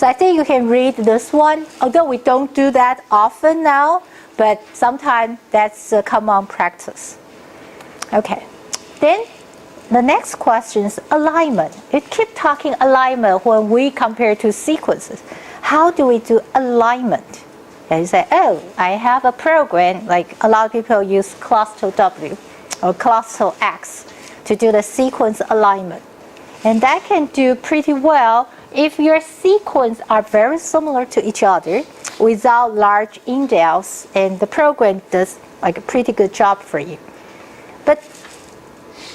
So I think you can read this one, although we don't do that often now, but sometimes that's a common practice. Okay, then the next question is alignment. We keep talking alignment when we compare two sequences. How do we do alignment? And you say, oh, I have a program, like a lot of people use cluster W or cluster X to do the sequence alignment. And that can do pretty well if your sequence are very similar to each other without large indels, and the program does like a pretty good job for you. But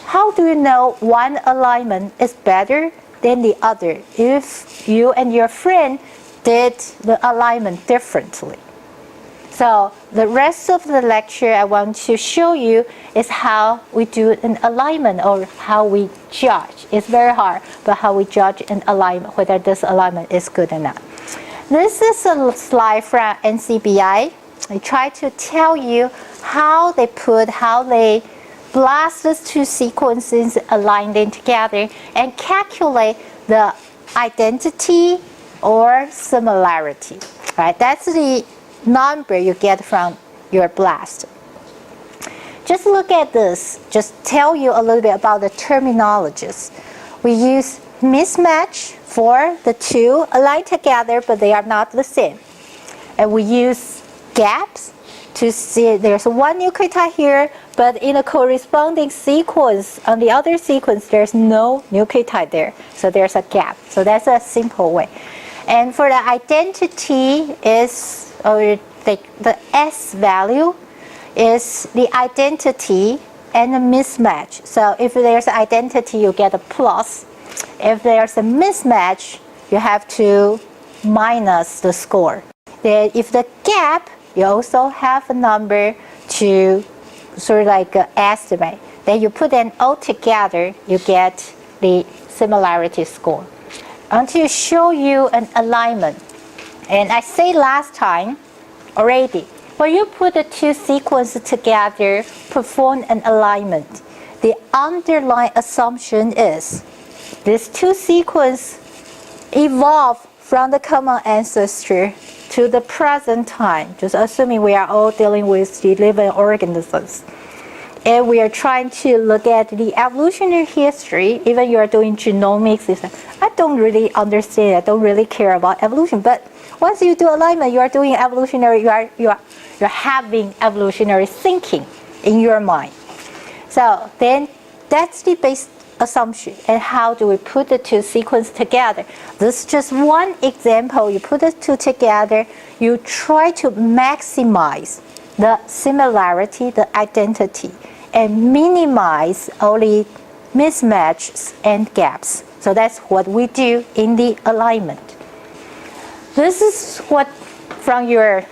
how do you know one alignment is better than the other if you and your friend did the alignment differently? So the rest of the lecture I want to show you is how we do an alignment, or how we judge. It's very hard, but how we judge an alignment, whether this alignment is good or not. This is a slide from NCBI. I try to tell you how they blast these two sequences, align them together, and calculate the identity or similarity. Right? That's the number you get from your blast. Just look at this, just tell you a little bit about the terminologies. We use mismatch for the two aligned together, but they are not the same. And we use gaps to see there's one nucleotide here, but in a corresponding sequence, on the other sequence, there's no nucleotide there. So there's a gap. So that's a simple way. And for the identity is, or the S value is the identity and a mismatch. So if there's an identity, you get a plus. If there's a mismatch, you have to minus the score. Then if the gap, you also have a number to sort of like estimate. Then you put them all together, you get the similarity score. I want to show you an alignment. And I say last time already, when you put the two sequences together, perform an alignment, the underlying assumption is these two sequences evolve from the common ancestor to the present time, just assuming we are all dealing with the living organisms. And we are trying to look at the evolutionary history. Even you are doing genomics, I don't really understand, I don't really care about evolution. But once you do alignment, you are doing evolutionary, you're having evolutionary thinking in your mind. So then that's the base assumption. And how do we put the two sequences together? This is just one example. You put the two together, you try to maximize the similarity, the identity, and minimize only mismatches and gaps. So that's what we do in the alignment. This is what from your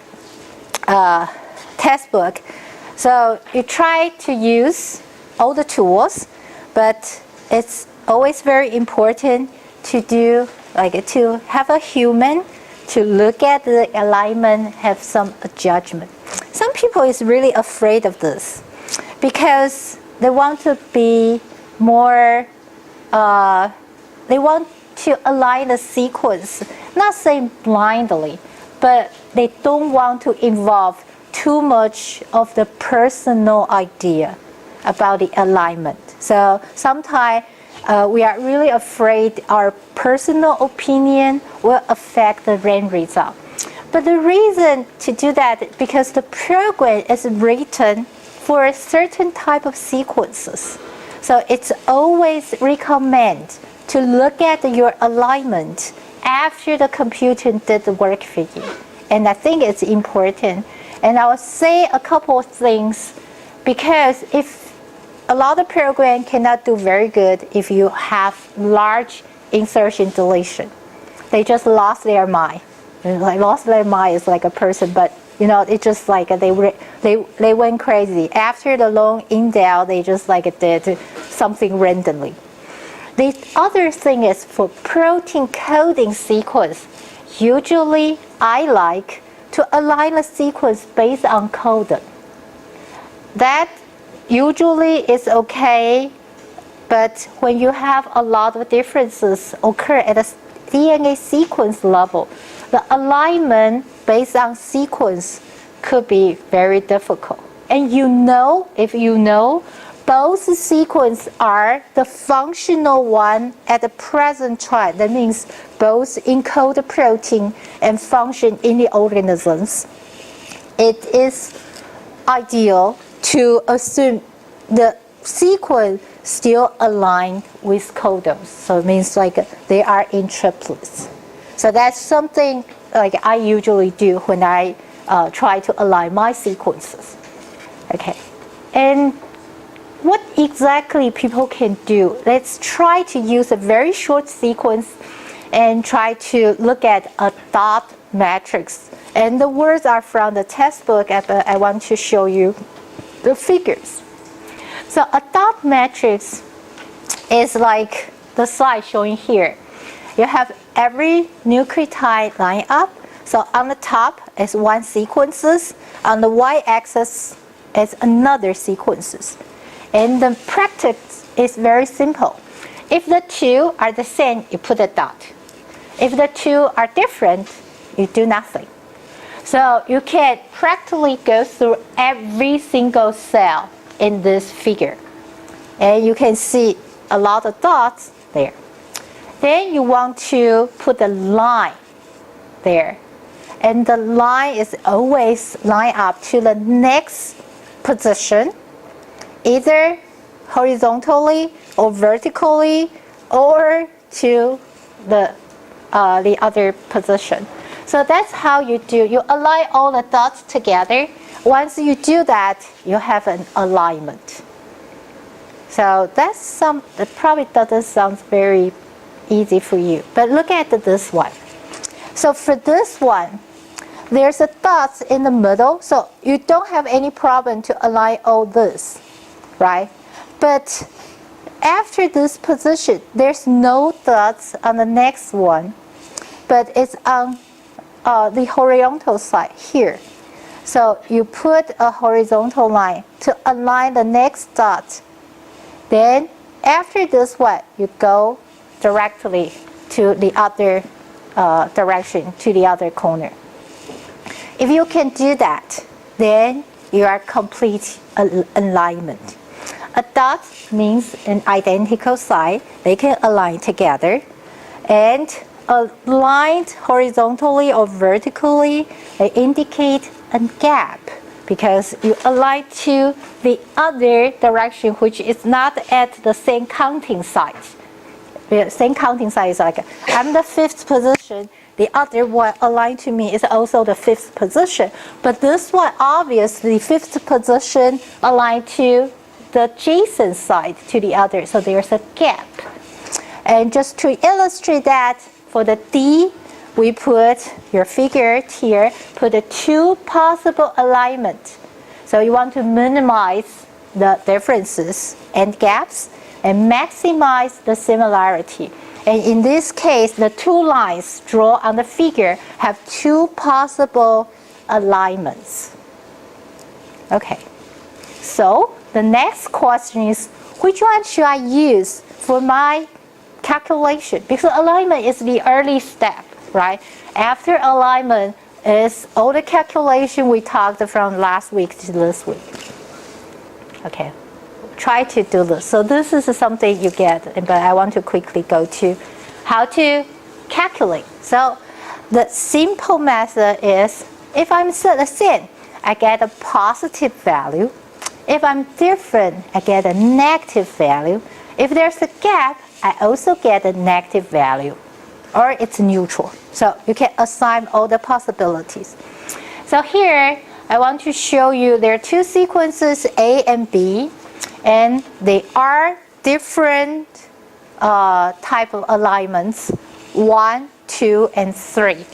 textbook. So you try to use all the tools, but it's always very important to do, like to have a human to look at the alignment, have some judgment. Some people is really afraid of this because they want to be more, they want to align the sequence, not saying blindly, but they don't want to involve too much of the personal idea about the alignment. So sometimes we are really afraid our personal opinion will affect the end result. But the reason to do that, because the program is written for a certain type of sequences. So it's always recommended to look at your alignment after the computer did the work for you. And I think it's important. And I will say a couple of things, because if a lot of programs cannot do very good if you have large insertion deletion. They just lost their mind. Like lost their mind is like a person, but you know, it's just like they went crazy. After the long indel, they just like did something randomly. The other thing is for protein coding sequence, usually I like to align a sequence based on codon. That usually is okay, but when you have a lot of differences occur at DNA sequence level, the alignment based on sequence could be very difficult. And if you know, both sequences are the functional one at the present time. That means both encode the protein and function in the organisms. It is ideal to assume the sequence still aligned with codons. So it means like they are in triplets. So that's something like I usually do when I try to align my sequences. Okay, and what exactly people can do? Let's try to use a very short sequence and try to look at a dot matrix. And the words are from the textbook, but I want to show you the figures. So a dot matrix is like the slide showing here. You have every nucleotide line up. So on the top is one sequences. On the y-axis is another sequences. And the practice is very simple. If the two are the same, you put a dot. If the two are different, you do nothing. So you can practically go through every single cell in this figure. And you can see a lot of dots there. Then you want to put a line there. And the line is always line up to the next position, either horizontally or vertically, or to the other position. So that's how you do. You align all the dots together. Once you do that, you have an alignment. So that probably doesn't sound very easy for you. But look at this one. So for this one, there's a dots in the middle. So you don't have any problem to align all this, right? But after this position, there's no dots on the next one, but it's on the horizontal side here. So you put a horizontal line to align the next dot. Then after this one, you go directly to the other direction, to the other corner. If you can do that, then you are complete alignment. A dot means an identical side. They can align together. And aligned horizontally or vertically, they indicate a gap because you align to the other direction, which is not at the same counting side. The same counting side is like, I'm the 5th position. The other one aligned to me is also the 5th position. But this one, obviously, 5th position aligned to the adjacent side to the other. So there's a gap. And just to illustrate that, for the D, we put your figure here, put the 2 possible alignments. So you want to minimize the differences and gaps and maximize the similarity. And in this case, the 2 lines drawn on the figure have 2 possible alignments. Okay, so the next question is, which one should I use for my calculation? Because alignment is the early step, right? After alignment is all the calculation we talked from last week to this week. Okay, try to do this. So this is something you get, but I want to quickly go to how to calculate. So the simple method is, if I'm the same, I get a positive value. If I'm different, I get a negative value. If there's a gap, I also get a negative value, or it's neutral. So you can assign all the possibilities. So here, I want to show you there are 2 sequences, A and B, and they are different type of alignments, 1, 2, and 3.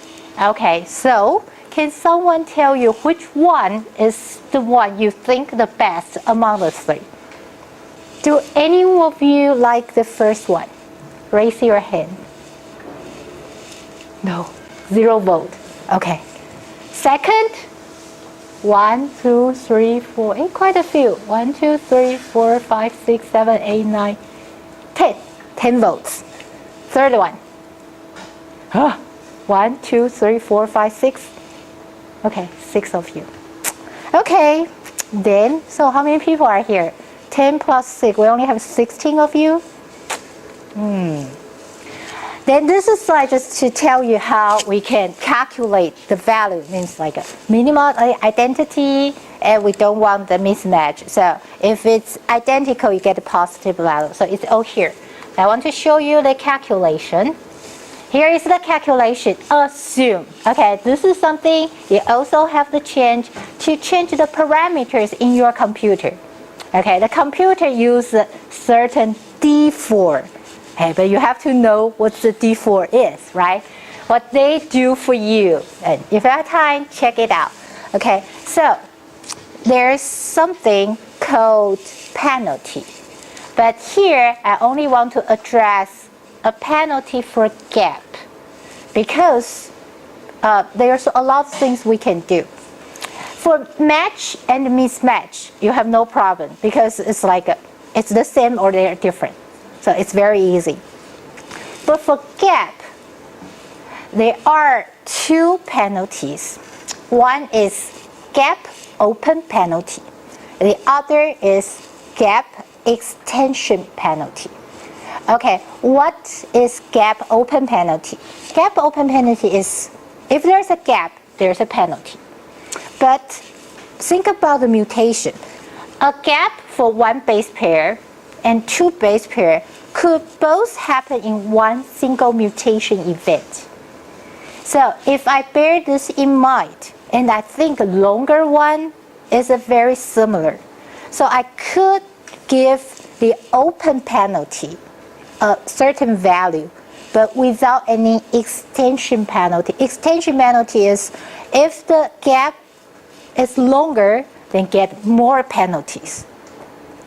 Okay, so can someone tell you which one is the one you think the best among the 3? Do any of you like the first one? Raise your hand. No, 0 vote. Okay. Second, 1, 2, 3, 4, quite a few. 1, 2, 3, 4, 5, 6, 7, 8, 9, 10. 10 votes. Third one. 1, 2, 3, 4, 5, 6. Okay, 6 of you. Okay, then, so how many people are here? 10 plus 6, we only have 16 of you. Then this is like just to tell you how we can calculate the value. It means like a minimal identity, and we don't want the mismatch. So if it's identical, you get a positive value. So it's all here. I want to show you the calculation. Here is the calculation. Assume. Okay, this is something you also have to change the parameters in your computer. Okay, the computer uses certain D4. Okay, but you have to know what the D4 is, right? What they do for you. And if you have time, check it out. Okay, so there's something called penalty. But here, I only want to address a penalty for gap. Because there's a lot of things we can do. For match and mismatch, you have no problem. Because it's like, it's the same or they're different. So it's very easy. But for gap, there are two penalties. One is gap open penalty. The other is gap extension penalty. Okay, what is gap open penalty? Gap open penalty is, if there's a gap, there's a penalty. But think about the mutation. A gap for one base pair and two base pair could both happen in one single mutation event. So if I bear this in mind, and I think a longer one is very similar, so I could give the open penalty a certain value, but without any extension penalty. Extension penalty is if the gap is longer, then get more penalties.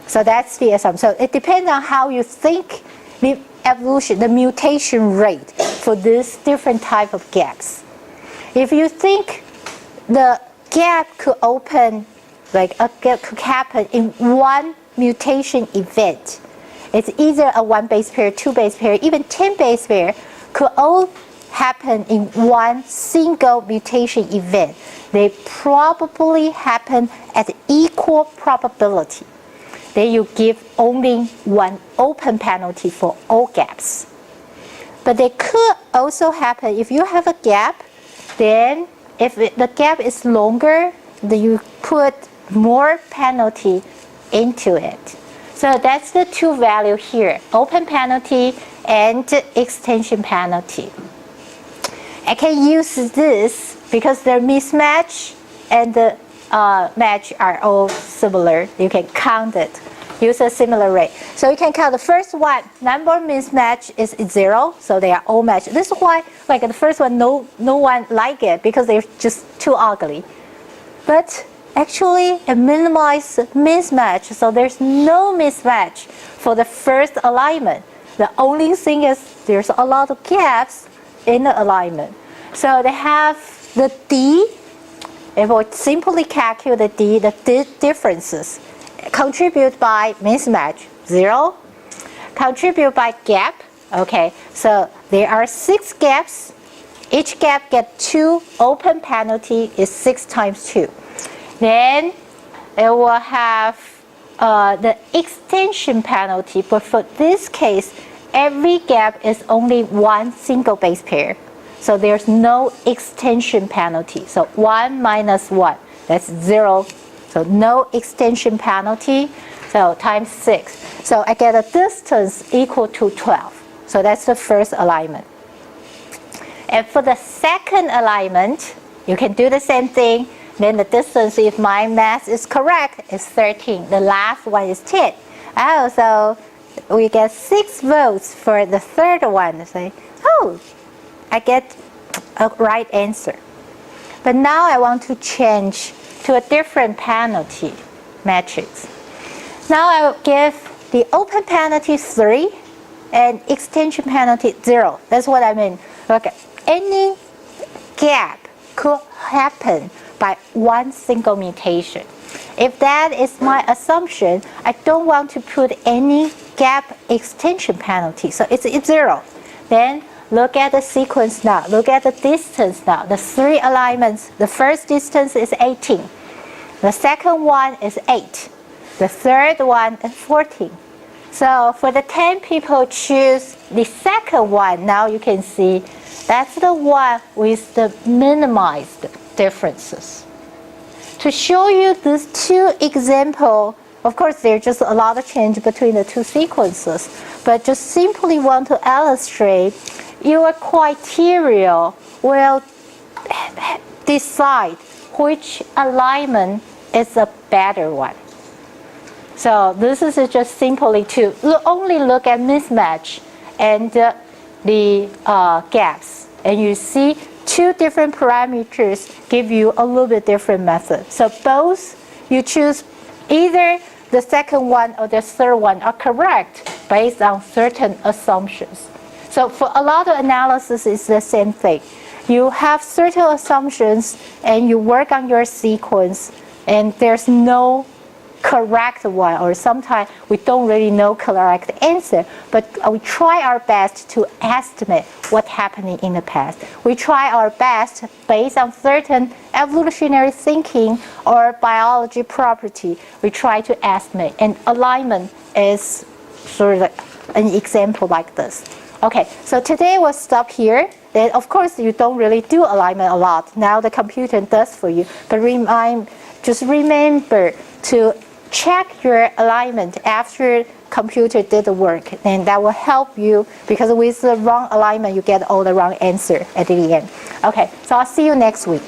So that's the assumption. So it depends on how you think the evolution, the mutation rate for these different type of gaps. If you think the gap could open, like a gap could happen in one mutation event, it's either a one base pair, two base pair, even 10 base pair could all happen in one single mutation event. They probably happen at equal probability. Then you give only one open penalty for all gaps. But they could also happen if you have a gap, then if the gap is longer, then you put more penalty into it. So that's the two value here, open penalty and extension penalty. I can use this because the mismatch and the match are all similar. You can count it. Use a similar rate. So you can count the first one. Number mismatch is 0, so they are all matched. This is why, like the first one, no one like it because they're just too ugly. But actually, it minimizes mismatch, so there's no mismatch for the first alignment. The only thing is there's a lot of gaps in the alignment. So they have the D. If we simply calculate the differences, contribute by mismatch, 0. Contribute by gap, okay. So there are 6 gaps. Each gap gets 2. Open penalty is 6 times 2. Then it will have the extension penalty, but for this case, every gap is only one single base pair. So there's no extension penalty. So 1 minus 1, that's 0. So no extension penalty, so times 6. So I get a distance equal to 12. So that's the first alignment. And for the second alignment, you can do the same thing. Then the distance, if my math is correct, is 13. The last one is 10. Oh, so we get 6 votes for the third one. Say, oh, I get a right answer. But now I want to change to a different penalty matrix. Now I will give the open penalty 3 and extension penalty 0. That's what I mean. Okay, any gap could happen by one single mutation. If that is my assumption, I don't want to put any gap extension penalty. So it's 0. Then look at the sequence now. Look at the distance now. The 3 alignments. The first distance is 18. The second one is 8. The third one is 14. So for the 10 people choose the second one, now you can see that's the one with the minimized differences. To show you these 2 examples, of course there's just a lot of change between the 2 sequences, but just simply want to illustrate your criteria will decide which alignment is a better one. So this is just simply to only look at mismatch and the gaps, and you see 2 different parameters give you a little bit different method. So both you choose either the second one or the third one are correct based on certain assumptions. So for a lot of analysis, it's the same thing. You have certain assumptions and you work on your sequence, and there's no correct one, or sometimes we don't really know correct answer, but we try our best to estimate what's happening in the past. We try our best based on certain evolutionary thinking or biology property. We try to estimate, and alignment is sort of an example like this. Okay, so today we'll stop here. Then of course you don't really do alignment a lot. Now the computer does for you, but just remember to check your alignment after computer did the work, and that will help you, because with the wrong alignment you get all the wrong answer at the end. Okay, so I'll see you next week.